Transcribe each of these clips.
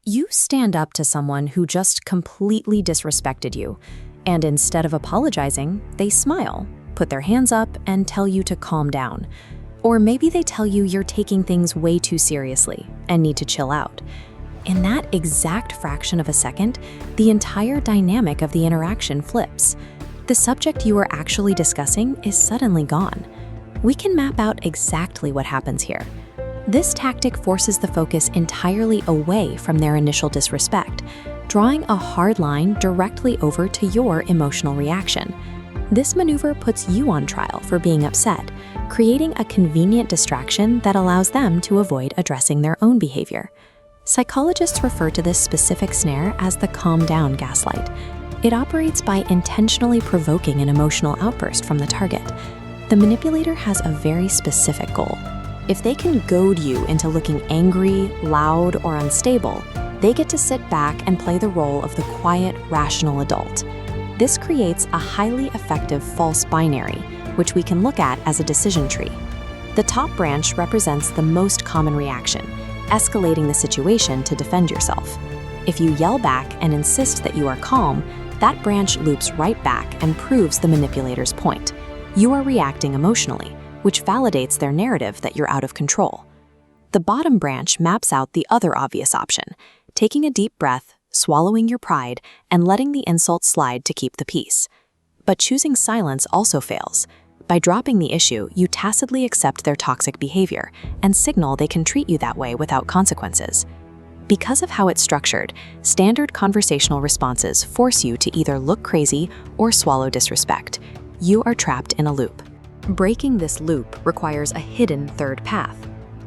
You stand up to someone who just completely disrespected you, and instead of apologizing, they smile, put their hands up, and tell you to calm down. Or maybe they tell you you're taking things way too seriously and need to chill out. In that exact fraction of a second, the entire dynamic of the interaction flips. The subject you were actually discussing is suddenly gone. We can map out exactly what happens here. This tactic forces the focus entirely away from their initial disrespect, drawing a hard line directly over to your emotional reaction. This maneuver puts you on trial for being upset, creating a convenient distraction that allows them to avoid addressing their own behavior. Psychologists refer to this specific snare as the calm down gaslight. It operates by intentionally provoking an emotional outburst from the target. The manipulator has a very specific goal. If they can goad you into looking angry, loud, or unstable, they get to sit back and play the role of the quiet, rational adult. This creates a highly effective false binary, which we can look at as a decision tree. The top branch represents the most common reaction, escalating the situation to defend yourself. If you yell back and insist that you are calm, that branch loops right back and proves the manipulator's point. You are reacting emotionally, which validates their narrative that you're out of control. The bottom branch maps out the other obvious option, taking a deep breath, swallowing your pride, and letting the insult slide to keep the peace. But choosing silence also fails. By dropping the issue, you tacitly accept their toxic behavior and signal they can treat you that way without consequences. Because of how it's structured, standard conversational responses force you to either look crazy or swallow disrespect. You are trapped in a loop. Breaking this loop requires a hidden third path.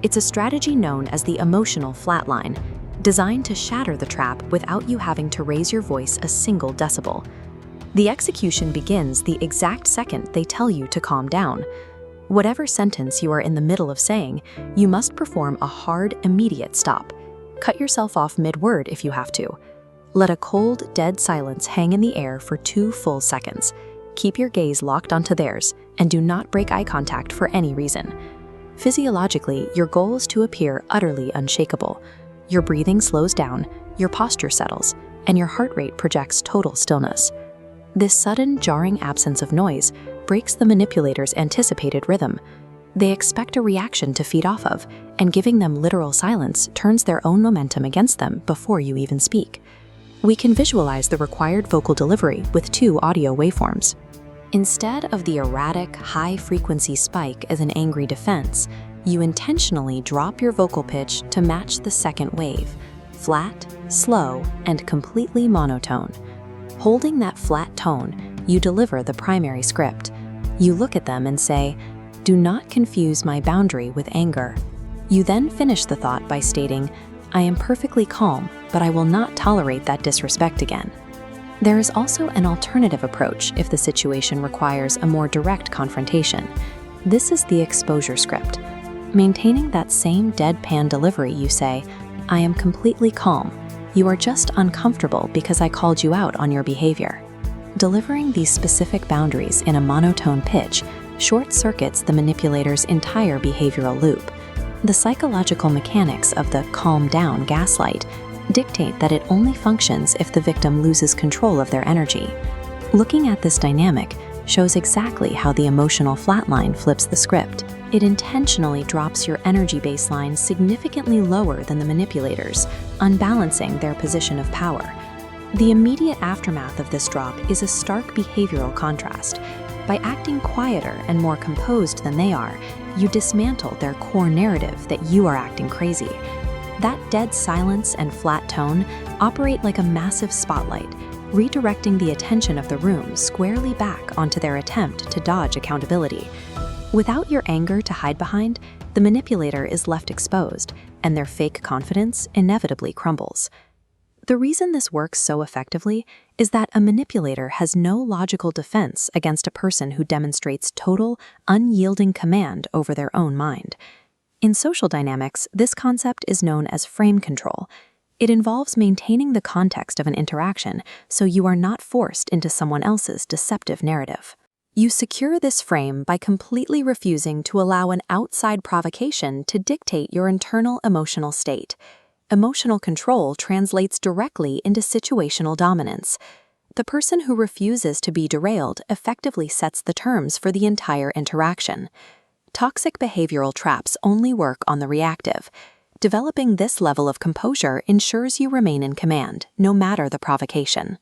It's a strategy known as the emotional flatline, designed to shatter the trap without you having to raise your voice a single decibel. The execution begins the exact second they tell you to calm down. Whatever sentence you are in the middle of saying, you must perform a hard, immediate stop. Cut yourself off mid-word if you have to. Let a cold, dead silence hang in the air for 2 full seconds. Keep your gaze locked onto theirs, and do not break eye contact for any reason. Physiologically, your goal is to appear utterly unshakable. Your breathing slows down, your posture settles, and your heart rate projects total stillness. This sudden, jarring absence of noise breaks the manipulator's anticipated rhythm. They expect a reaction to feed off of, and giving them literal silence turns their own momentum against them before you even speak. We can visualize the required vocal delivery with 2 audio waveforms. Instead of the erratic, high-frequency spike as an angry defense, you intentionally drop your vocal pitch to match the second wave, flat, slow, and completely monotone. Holding that flat tone, you deliver the primary script. You look at them and say, "Do not confuse my boundary with anger." You then finish the thought by stating, "I am perfectly calm, but I will not tolerate that disrespect again." There is also an alternative approach if the situation requires a more direct confrontation. This is the exposure script. Maintaining that same deadpan delivery, you say, "I am completely calm. You are just uncomfortable because I called you out on your behavior." Delivering these specific boundaries in a monotone pitch short-circuits the manipulator's entire behavioral loop. The psychological mechanics of the calm down gaslight dictate that it only functions if the victim loses control of their energy. Looking at this dynamic shows exactly how the emotional flatline flips the script. It intentionally drops your energy baseline significantly lower than the manipulator's, unbalancing their position of power. The immediate aftermath of this drop is a stark behavioral contrast. By acting quieter and more composed than they are, you dismantle their core narrative that you are acting crazy. That dead silence and flat tone operate like a massive spotlight, redirecting the attention of the room squarely back onto their attempt to dodge accountability. Without your anger to hide behind, the manipulator is left exposed, and their fake confidence inevitably crumbles. The reason this works so effectively is that a manipulator has no logical defense against a person who demonstrates total, unyielding command over their own mind. In social dynamics, this concept is known as frame control. It involves maintaining the context of an interaction so you are not forced into someone else's deceptive narrative. You secure this frame by completely refusing to allow an outside provocation to dictate your internal emotional state. Emotional control translates directly into situational dominance. The person who refuses to be derailed effectively sets the terms for the entire interaction. Toxic behavioral traps only work on the reactive. Developing this level of composure ensures you remain in command, no matter the provocation.